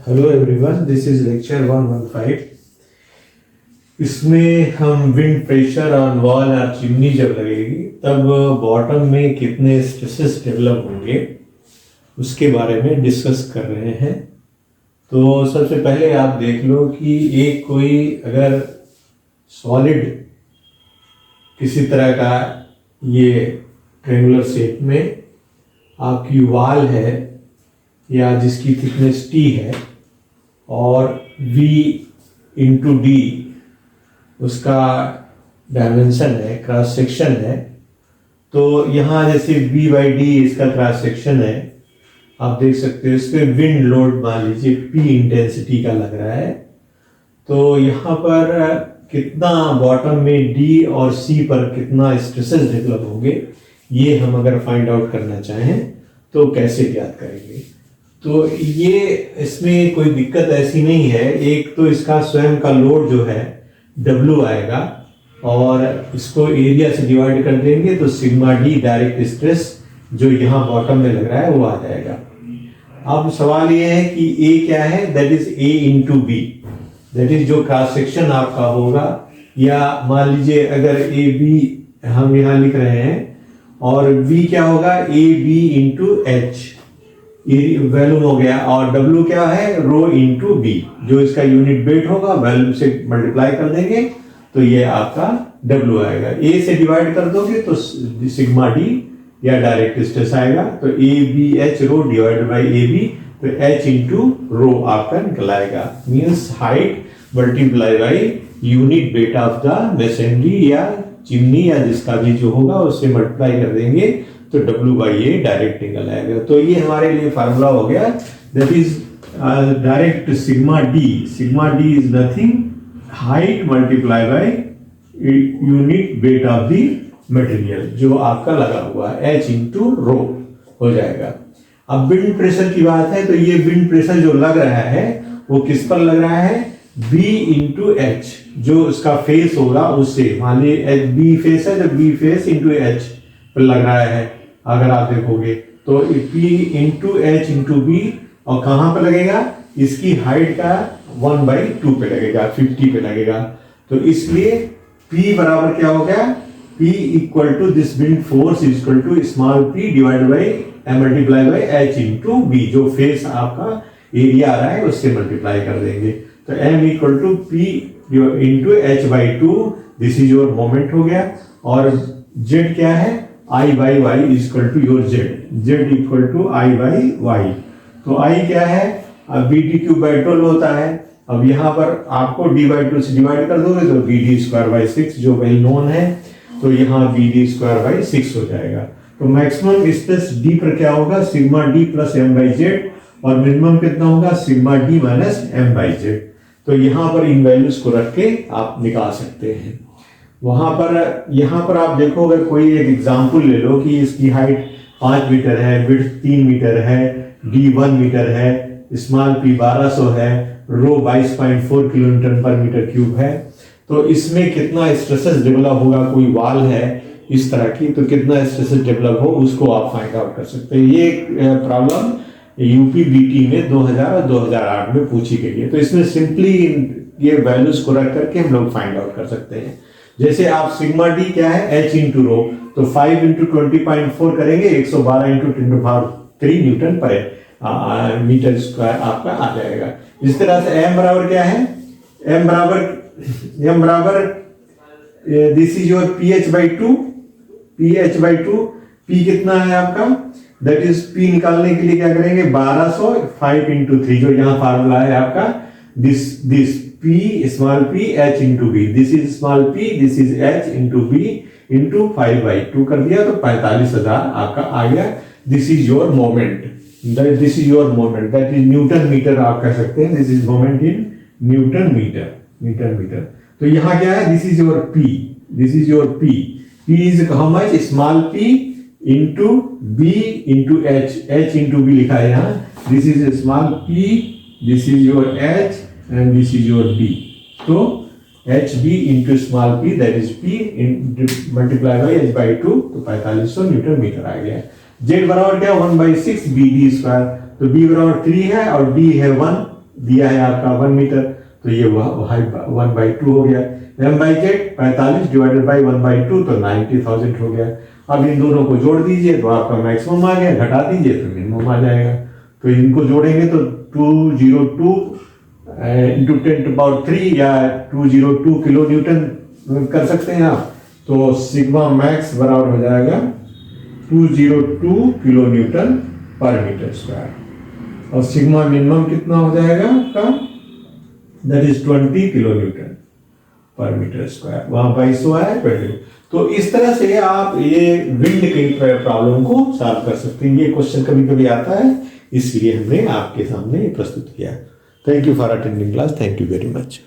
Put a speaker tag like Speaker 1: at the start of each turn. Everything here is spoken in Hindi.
Speaker 1: Hello everyone, this is lecture 115। इसमें हम विंड प्रेशर ऑन वॉल और चिमनी जब लगेगी तब बॉटम में कितने स्ट्रेसेस डेवलप होंगे उसके बारे में डिस्कस कर रहे हैं। तो सबसे पहले आप देख लो कि एक कोई अगर सॉलिड किसी तरह का ये ट्रेंगुलर शेप में आपकी वॉल है या जिसकी थिकनेस टी है और V इंटू डी उसका डायमेंशन है, क्रॉस सेक्शन है। तो यहाँ जैसे B बाई डी इसका क्रॉस सेक्शन है, आप देख सकते हो। इस पर विंड लोड मान लीजिए P इंटेंसिटी का लग रहा है। तो यहाँ पर कितना बॉटम में D और C पर कितना स्ट्रेसेस डेवलप होंगे, ये हम अगर फाइंड आउट करना चाहें तो कैसे ज्ञात करेंगे। तो ये इसमें कोई दिक्कत ऐसी नहीं है। एक तो इसका स्वयं का लोड जो है W आएगा और इसको एरिया से डिवाइड कर देंगे तो सिग्मा डी डायरेक्ट स्ट्रेस जो यहाँ बॉटम में लग रहा है वो आ जाएगा। अब सवाल ये है कि A क्या है, that is A into B, that is जो क्रॉस सेक्शन आपका होगा। या मान लीजिए अगर ए बी हम यहाँ लिख रहे हैं और V क्या होगा, A B into H volume हो गया, और W क्या है, रो इंटू बी, जो इसका यूनिट वेट होगा वैल्यूम से मल्टीप्लाई कर देंगे तो ये आपका W आएगा। A से डिवाइड कर दोगे तो सिग्मा डी या डायरेक्ट स्ट्रेस आएगा। तो A B H rho divide by A B, तो H इंटू रो आपका निकल आएगा। Means height multiply by unit weight of the masonry या चिमनी या जिसका भी जो होगा उससे मल्टीप्लाई कर देंगे तो W बाई ए डायरेक्ट निकल आएगा। तो ये हमारे लिए फार्मूला हो गया, that is direct sigma D. Sigma D is nothing height multiply by unit weight of the material जो आपका लगा हुआ है, H इंटू रो हो जाएगा। अब विंड प्रेशर की बात है तो ये विंड प्रेशर जो लग रहा है वो किस पर लग रहा है, B इंटू एच, जो उसका फेस होगा उससे। मान लीजिए B फेस है तो B फेस इंटू एच पर लग रहा है। अगर आप देखोगे तो P into H into B, और कहाँ पे लगेगा, इसकी हाइट का 1/2 पे लगेगा, 50 पे लगेगा। तो इसलिए P बराबर क्या हो गया, P equal to this wind force is equal to small p divide by multiply by H into B, जो फेस आपका एरिया आ रहा है उससे मल्टीप्लाई कर देंगे। तो m equal to p into H by 2, this is your moment हो गया। और z क्या है, I by Y is equal to your z equal to I by Y. तो I क्या है, अब बी डी क्यूब बाई 12 होता है। अब यहाँ पर आपको d बाई 2 से डिवाइड कर दोगे तो बी डी स्क्वायर बाई 6 जो वेल नोन है, तो यहाँ बी डी स्क्वायर बाई 6 हो जाएगा। तो मैक्सिमम स्ट्रेस D पर क्या होगा, sigma D plus m by Z, और मिनिमम कितना होगा, sigma D minus m by Z. तो यहाँ पर इन वैल्यूज को रख के आप निकाल सकते हैं। वहां पर यहाँ पर आप देखो, अगर कोई एक एग्जाम्पल ले लो कि इसकी हाइट 5 मीटर है, विड्थ 3 मीटर है, D 1 मीटर है, स्मॉल p 1200 है, रो 22.4 किलोन्यूटन पर मीटर क्यूब है, तो इसमें कितना स्ट्रेसेस डेवलप होगा, कोई वॉल है इस तरह की, तो कितना स्ट्रेसेस डेवलप हो उसको आप फाइंड आउट कर सकते हैं। ये प्रॉब्लम यूपीबीटी में 2000 और 2008 में पूछी गई है। तो इसमें सिंपली ये वैल्यूज को रख करके हम लोग फाइंड आउट कर सकते हैं। जैसे आप सिग्मा डी क्या है, H इंटू रो, तो 5 इंटू 20.4 करेंगे 112 इंटू 10³ न्यूटन पर मीटर स्क्वायर आपका आ जाएगा। इस तरह से m बराबर क्या है, m बराबर this is your pH by 2, pH by 2, p कितना है आपका, दैट इज p निकालने के लिए क्या करेंगे, 1200 5 इंटू 3 जो यहाँ फार्मूला है आपका, this p small p h into B, this is small p, this is h into b into 5/2 कर दिया तो 45,000 आपका आ गया। This is your moment, this is your moment, that is newton meter आप कह सकते हैं। This is moment in newton meter. तो यहाँ क्या है, this is your p, this is your p is how much, small p into b into h into b लिखा है यहाँ। This is small p, this is your h and this is your b, so hb into small p, that is p multiply by h by 2, तो 4500 न्यूटन मीटर आ गया। z बराबर क्या, 1/6 bd स्क्वायर, तो b बराबर 3 है और d है 1, दिया है आपका 1 मीटर, तो ये 1/2 हो गया। m/z 45 डिवाइडेड बाई 1/2 तो 90,000 हो गया। अब इन दोनों को जोड़ दीजिए तो आपका मैक्सिमम आ गया, घटा दीजिए तो मिनिमम आ जाएगा। तो इनको जोड़ेंगे तो 202 इंटू 10⁻³ या 202 किलो न्यूटन कर सकते हैं आप। तो सिग्मा मैक्स बराबर हो जाएगा 202 किलो न्यूटन पर मीटर स्क्वायर, और सिग्मा मिनिमम कितना हो जाएगा आपका, दैट इज 20 किलो न्यूटन पर मीटर स्क्वायर। वहां 2200 आया वैल्यू। तो इस तरह से आप ये विंड की प्रॉब्लम को सॉल्व कर सकते हैं। ये क्वेश्चन कभी कभी आता है, इसलिए हमने आपके सामने प्रस्तुत किया। Thank you for attending class. Thank you very much.